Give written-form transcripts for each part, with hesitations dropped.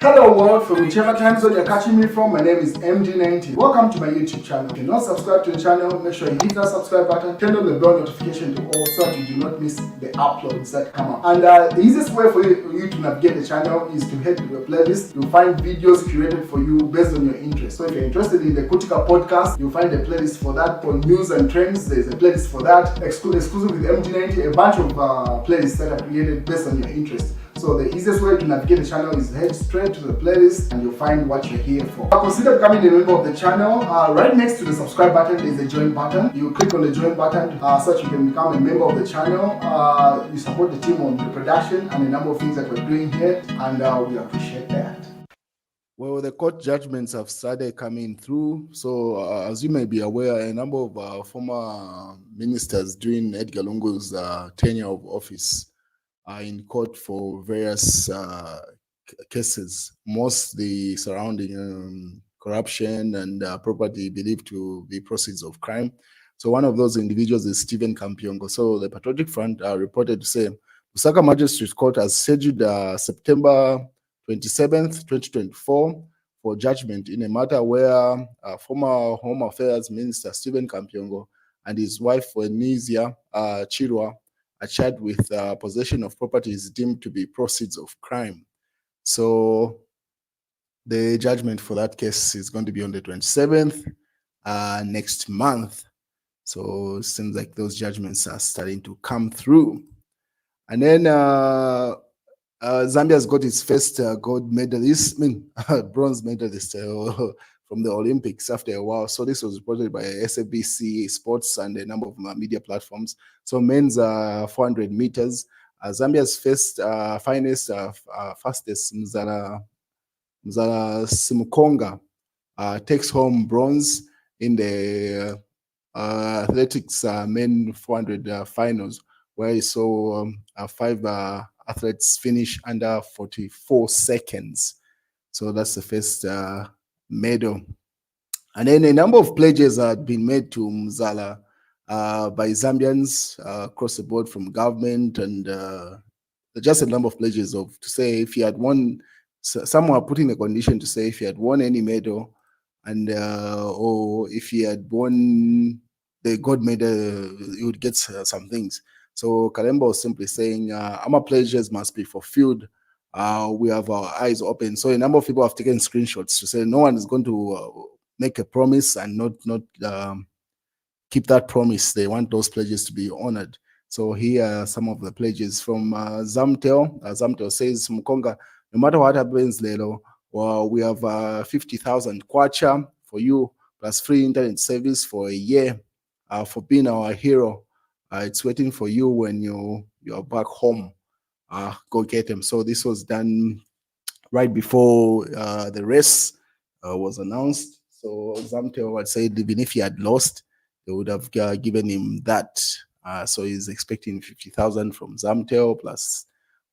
Hello world, from whichever time zone you're catching me from, my name is MD90. Welcome to my YouTube channel. If you're not subscribed to the channel, make sure you hit that subscribe button, turn on the bell notification to all so that you do not miss the uploads that come up. And the easiest way for you to navigate the channel is to head to the playlist. You'll find videos curated for you based on your interest. So if you're interested in the Kutika podcast, you'll find a playlist for that. For news and trends, there's a playlist for that. Exclusive with MD90, a bunch of playlists that are created based on your interest. So the easiest way to navigate the channel is head straight to the playlist and you'll find what you're here for. Consider becoming a member of the channel. Right next to the subscribe button is the join button. You click on the join button so that you can become a member of the channel. You support the team on the production and a number of things that we're doing here, and we appreciate that. Well, the court judgments have started coming through. So as you may be aware, a number of former ministers during Edgar Lungu's tenure of office are in court for various cases, mostly surrounding corruption and property believed to be proceeds of crime. So one of those individuals is Stephen Kampiongo. So the Patriotic Front reported to say Lusaka Magistrate Court has scheduled September 27th, 2024 for judgment in a matter where former Home Affairs Minister Stephen Kampiongo and his wife Wenizia Chirwa are charged with possession of properties deemed to be proceeds of crime. So the judgment for that case is going to be on the 27th next month. So it seems like those judgments are starting to come through. And then Zambia's got its first gold medalist, bronze medalist from the Olympics after a while. So this was reported by SABC Sports and a number of media platforms. So men's 400 meters, Zambia's first fastest Muzala Samukonga takes home bronze in the athletics men 400 finals, where he saw 5 athletes finish under 44 seconds. So that's the first medal. And then a number of pledges had been made to Muzala by Zambians across the board, from government, and just a number of pledges to say if he had won. Some were putting a condition to say if he had won any medal, and or if he had won the gold medal, he would get some things. So Kalemba was simply saying our pledges must be fulfilled. We have our eyes open. So a number of people have taken screenshots to say no one is going to make a promise and not keep that promise. They want those pledges to be honored. So here are some of the pledges from Zamtel. Zamtel says, Mukonga, no matter what happens, Lelo, well, we have 50,000 kwacha for you, plus free internet service for a year for being our hero. It's waiting for you when you're back home. Go get them. So this was done right before the race was announced. So Zamtel had said even if he had lost, they would have given him that. So he's expecting 50,000 from Zamtel plus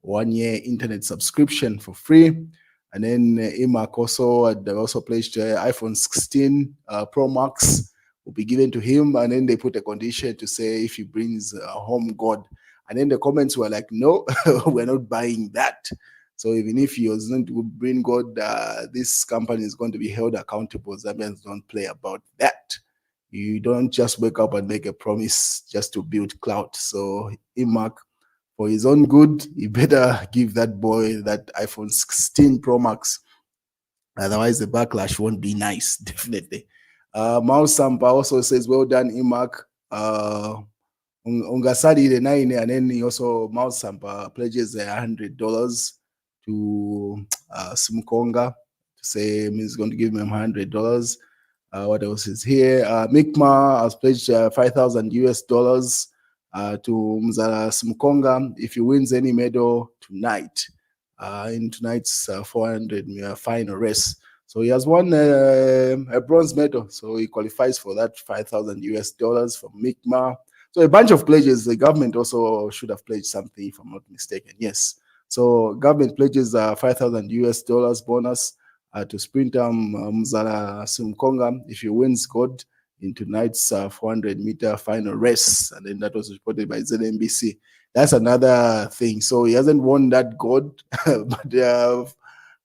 1 year internet subscription for free. And then Imak also had pledged iPhone 16 Pro Max will be given to him. And then they put a condition to say if he brings home God. And then the comments were like, no, we're not buying that. So even if he wasn't to bring God, this company is going to be held accountable. Zambians don't play about that. You don't just wake up and make a promise just to build clout. So Imak, for his own good, he better give that boy that iPhone 16 Pro Max. Otherwise, the backlash won't be nice, definitely. Mao Sampa also says, well done, Imak. Ungasadi the 9, and then he also, Mao Sampa pledges $100 to Samukonga to say he's going to give him $100. What else is here? Mikma has pledged $5,000 to Muzala Samukonga if he wins any medal tonight in tonight's 400 final race. So he has won a bronze medal, so he qualifies for that $5,000 from Mikma. So a bunch of pledges. The government also should have pledged something, if I'm not mistaken. Yes. So government pledges $5,000 bonus to sprinter Muzala Samukonga if he wins gold in tonight's 400-meter final race. And then that was reported by ZNBC. That's another thing. So he hasn't won that gold, but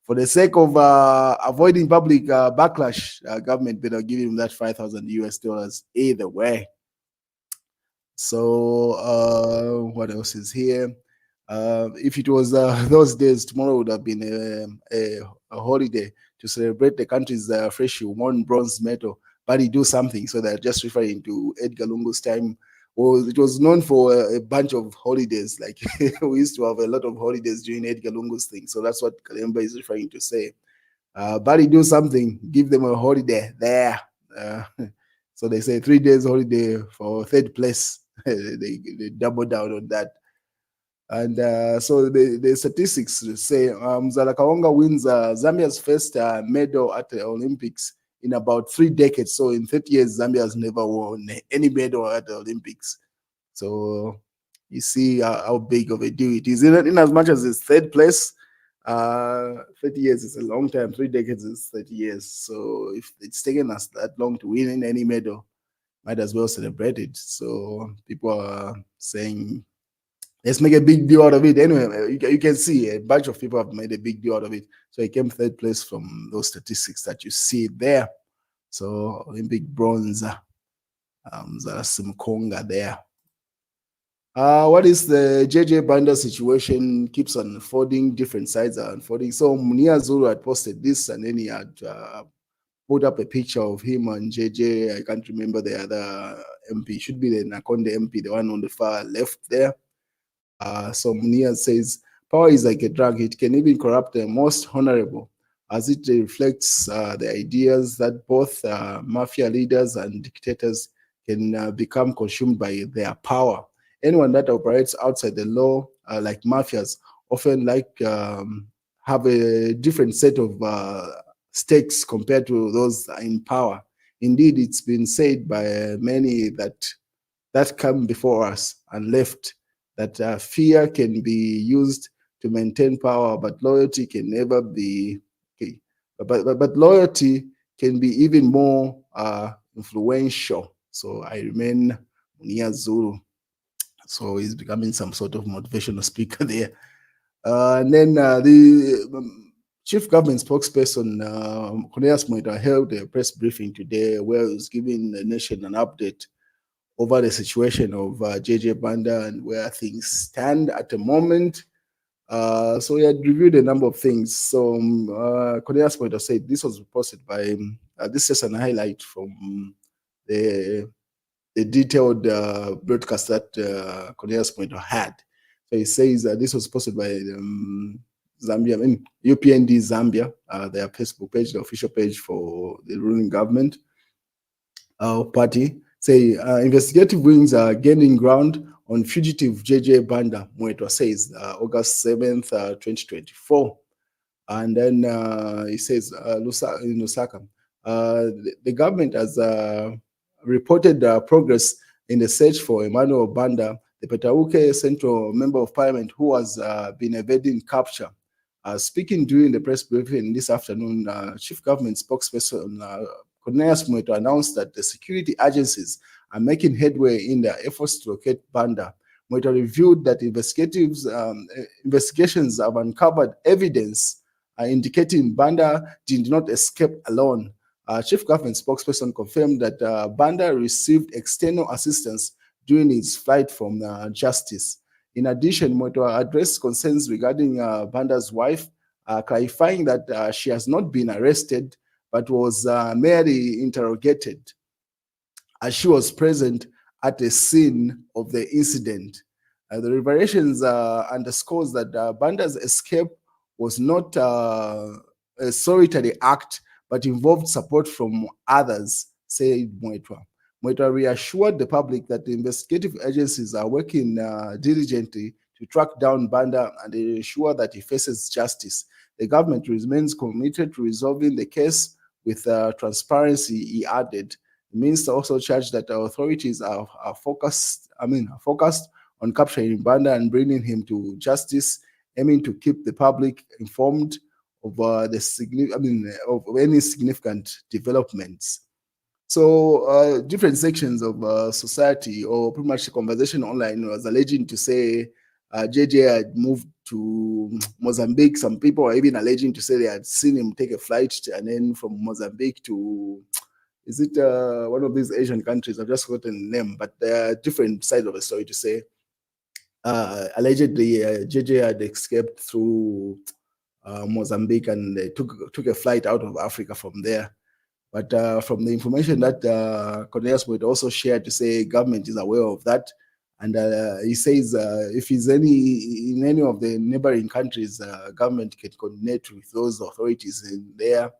For the sake of avoiding public backlash, government better give him that 5,000 US dollars either way. So what else is here? If it was those days, tomorrow would have been a holiday to celebrate the country's fresh won bronze medal. But he do something, so they're just referring to Edgar Lungu's time. Well, it was known for a bunch of holidays. Like we used to have a lot of holidays during Edgar Lungu's thing. So that's what Kalemba is referring to say. But he do something, give them a holiday there. So they say 3 days holiday for third place. They double down on that. And so the statistics say Muzala Samukonga wins Zambia's first medal at the Olympics in about 3 decades. So in 30 years, Zambia has never won any medal at the Olympics. So you see how big of a deal it is. In as much as it's third place, 30 years is a long time. 3 decades is 30 years. So if it's taken us that long to win any medal, might as well celebrate it. So people are saying, let's make a big deal out of it. Anyway, you can see a bunch of people have made a big deal out of it. So he came third place from those statistics that you see there. So Olympic bronze, Muzala Samukonga there. What is the JJ Banda situation? Keeps unfolding, different sides are unfolding. So Munia Zulu had posted this, and then he had put up a picture of him and JJ. I can't remember the other MP. Should be the Nakonde MP, the one on the far left there. So Munia says, power is like a drug. It can even corrupt the most honorable, as it reflects the ideas that both mafia leaders and dictators can become consumed by their power. Anyone that operates outside the law, like mafias, often have a different set of stakes compared to those in power. Indeed, it's been said by many that come before us and left that fear can be used to maintain power, but loyalty can never be. Okay. But loyalty can be even more influential. So I remain Munia Zulu. So he's becoming some sort of motivational speaker there. And then the chief government spokesperson, Cornelius Moita, held a press briefing today where he was giving the nation an update over the situation of JJ Banda and where things stand at the moment. So he had reviewed a number of things. So Cornelius Moita said this was posted by, this is just an highlight from the detailed broadcast that Cornelius Moita had. So he says this was posted by Zambia, UPND Zambia, their Facebook page, the official page for the ruling government party. Say investigative wings are gaining ground on fugitive JJ Banda, Moetwa says, August 7th, 2024. And then he says, in Lusaka, the government has reported progress in the search for Emmanuel Banda, the Petauke Central Member of Parliament who has been evading capture. Speaking during the press briefing this afternoon, Chief Government spokesperson Cornelius Moeto announced that the security agencies are making headway in their efforts to locate Banda. Moeto revealed that investigations have uncovered evidence indicating Banda did not escape alone. Chief Government spokesperson confirmed that Banda received external assistance during his flight from justice. In addition, Moeto addressed concerns regarding Banda's wife, clarifying that she has not been arrested but was merely interrogated as she was present at the scene of the incident. The revelations underscores that Banda's escape was not a solitary act, but involved support from others, said Moetwa. Moetwa reassured the public that the investigative agencies are working diligently to track down Banda and ensure that he faces justice. The government remains committed to resolving the case with transparency, he added. The minister also charged that the authorities are focused on capturing Banda and bringing him to justice, aiming to keep the public informed of of any significant developments. So different sections of society, or pretty much the conversation online, was alleging to say JJ had moved to Mozambique. Some people are even alleging to say they had seen him take a flight and then from Mozambique to, is it one of these Asian countries? I've just forgotten the name, but there are different sides of the story to say. Allegedly, JJ had escaped through Mozambique and they took a flight out of Africa from there. But from the information that Cornelius would also share to say government is aware of that. And he says if he's in any of the neighboring countries, government can coordinate with those authorities in there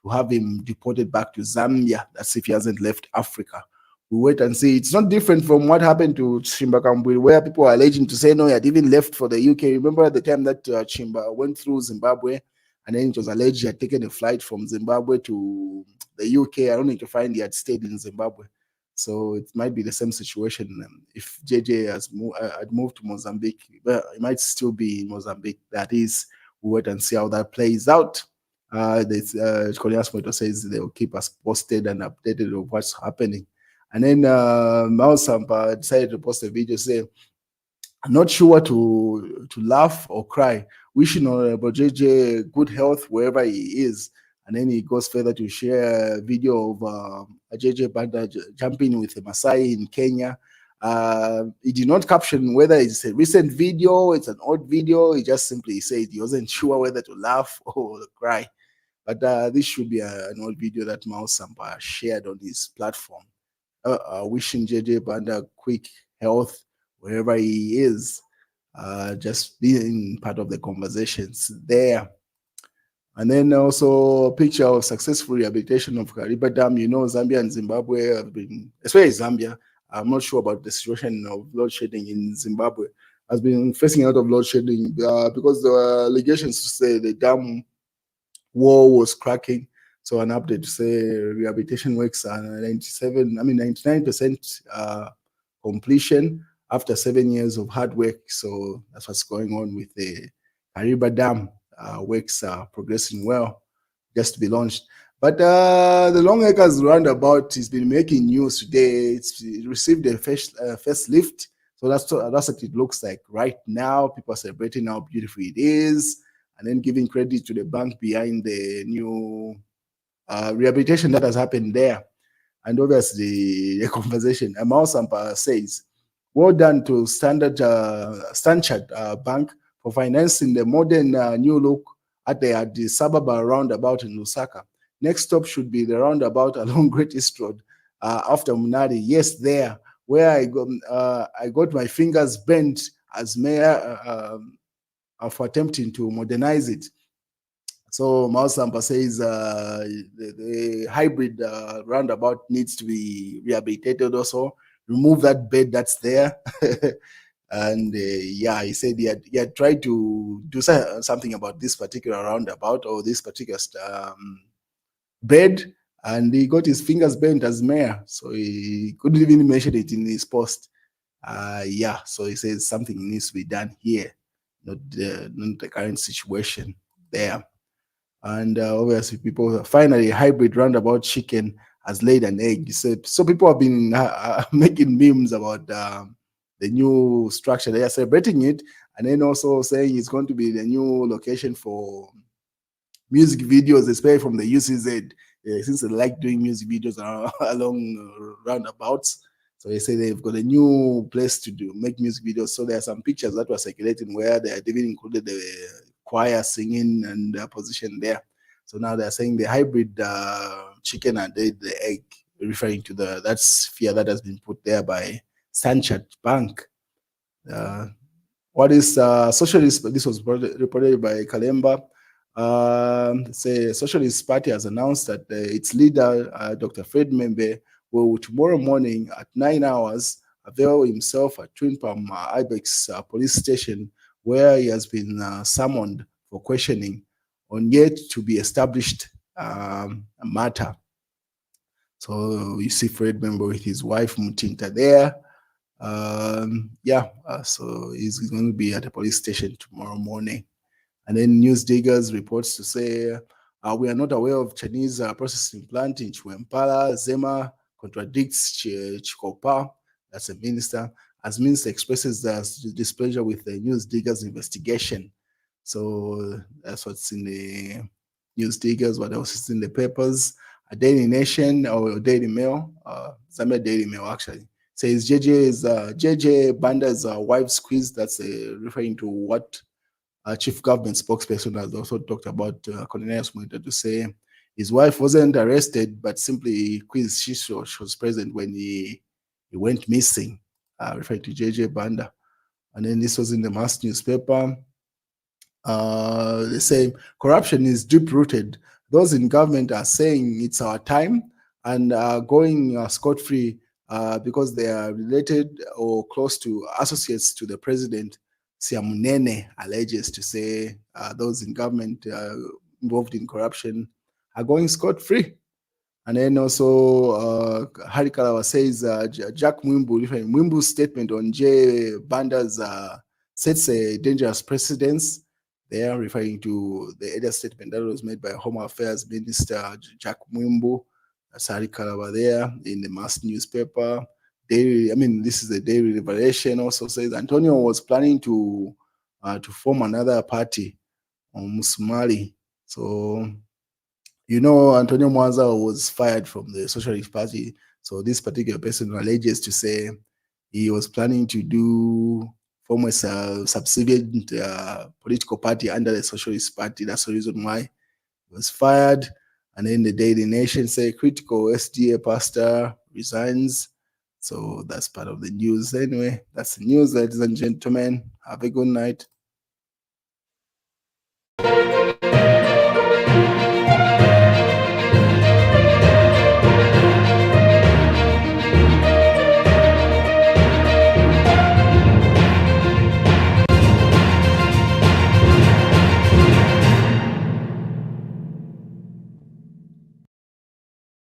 to have him deported back to Zambia. That's if he hasn't left Africa. We wait and see. It's not different from what happened to Chimba Kambwe, where people are alleging to say no, he had even left for the UK. Remember at the time that Chimba went through Zimbabwe, and then it was alleged he had taken a flight from Zimbabwe to the UK. I don't need to find he had stayed in Zimbabwe. So it might be the same situation. If JJ had moved to Mozambique, well, it might still be in Mozambique. That is, we wait and see how that plays out. Cornelius Moito says they will keep us posted and updated of what's happening. And then Mao Sampa decided to post a video saying, I'm not sure to laugh or cry. Wishing Honorable JJ good health wherever he is. And then he goes further to share a video of JJ Banda jumping with a Maasai in Kenya. He did not caption whether it's a recent video, it's an old video. He just simply said he wasn't sure whether to laugh or cry. But this should be an old video that Mao Sampa shared on his platform. Wishing JJ Banda quick health wherever he is, just being part of the conversations there. And then also a picture of successful rehabilitation of Kariba Dam. You know, Zambia and Zimbabwe have been, especially Zambia, I'm not sure about the situation of load shedding in Zimbabwe, has been facing a lot of load shedding because there were allegations to say the dam wall was cracking. So an update to say rehabilitation works are 99% completion after 7 years of hard work. So that's what's going on with the Kariba Dam. Works are progressing well, just to be launched. But the Long Acres roundabout has been making news today. It received a first lift. So that's what it looks like right now. People are celebrating how beautiful it is, and then giving credit to the bank behind the new rehabilitation that has happened there. And obviously, the conversation, Mao Sampa says, well done to Standard Bank for financing the modern new look at the Addis Ababa roundabout in Lusaka. Next stop should be the roundabout along Great East Road after Munadi. Yes, there, where I got my fingers bent as mayor for attempting to modernize it. So Mao Sampa says the hybrid roundabout needs to be rehabilitated also. Remove that bed that's there. And yeah, he said he had tried to do something about this particular roundabout or this particular bed, and he got his fingers bent as mayor, so he couldn't even mention it in his post. Yeah, so he says something needs to be done here, not the current situation there. And obviously, people finally hybrid roundabout chicken has laid an egg. So people have been making memes about the new structure. They are celebrating it, and then also saying it's going to be the new location for music videos, especially from the UCZ, since they like doing music videos along roundabouts. So they say they've got a new place to make music videos. So there are some pictures that were circulating where they had even included the choir singing and position there. So now they're saying the hybrid chicken and the egg, referring to that sphere that has been put there by Standard Bank. What is socialist? This was reported by Kalemba. Say Socialist Party has announced that its leader, Dr. Fred Membe, will tomorrow morning at 9 hours avail himself at Twin Palm Ibex police station, where he has been summoned for questioning on yet to be established matter. So you see Fred Membe with his wife Mutinta there. So he's going to be at the police station tomorrow morning. And then News Diggers reports to say, we are not aware of Chinese processing plant in Chiwempala. Zema contradicts Chikopa, that's a minister. as minister expresses displeasure with the news diggers investigation. So that's what's in the news diggers. What else is in the papers? A Daily Nation or Daily Mail, Zambia Daily Mail actually says JJ Banda's wife squeeze. That's referring to what chief government spokesperson has also talked about Cornelius Mwita to say his wife wasn't arrested, but simply quiz she was present when he went missing, referring to JJ Banda. And then this was in the mass newspaper. They say corruption is deep rooted. Those in government are saying it's our time and going scot free because they are related or close to associates to the president. Siamunene alleges to say those in government involved in corruption are going scot free. And then also, Hari Kalawa says Jack Mwimbu's statement on J. Banda's sets a dangerous precedence. They are referring to the earlier statement that was made by Home Affairs Minister Jack Mwimbu. That's Hari Kalawa there in the mass newspaper. This is the Daily Revelation. Also says Antonio was planning to form another party on Musumali. So Antonio Mwanza was fired from the Socialist Party. So this particular person alleges to say he was planning to form a subservient political party under the Socialist Party. That's the reason why he was fired. And then the Daily Nation say critical SDA pastor resigns. So that's part of the news. Anyway, that's the news, ladies and gentlemen. Have a good night.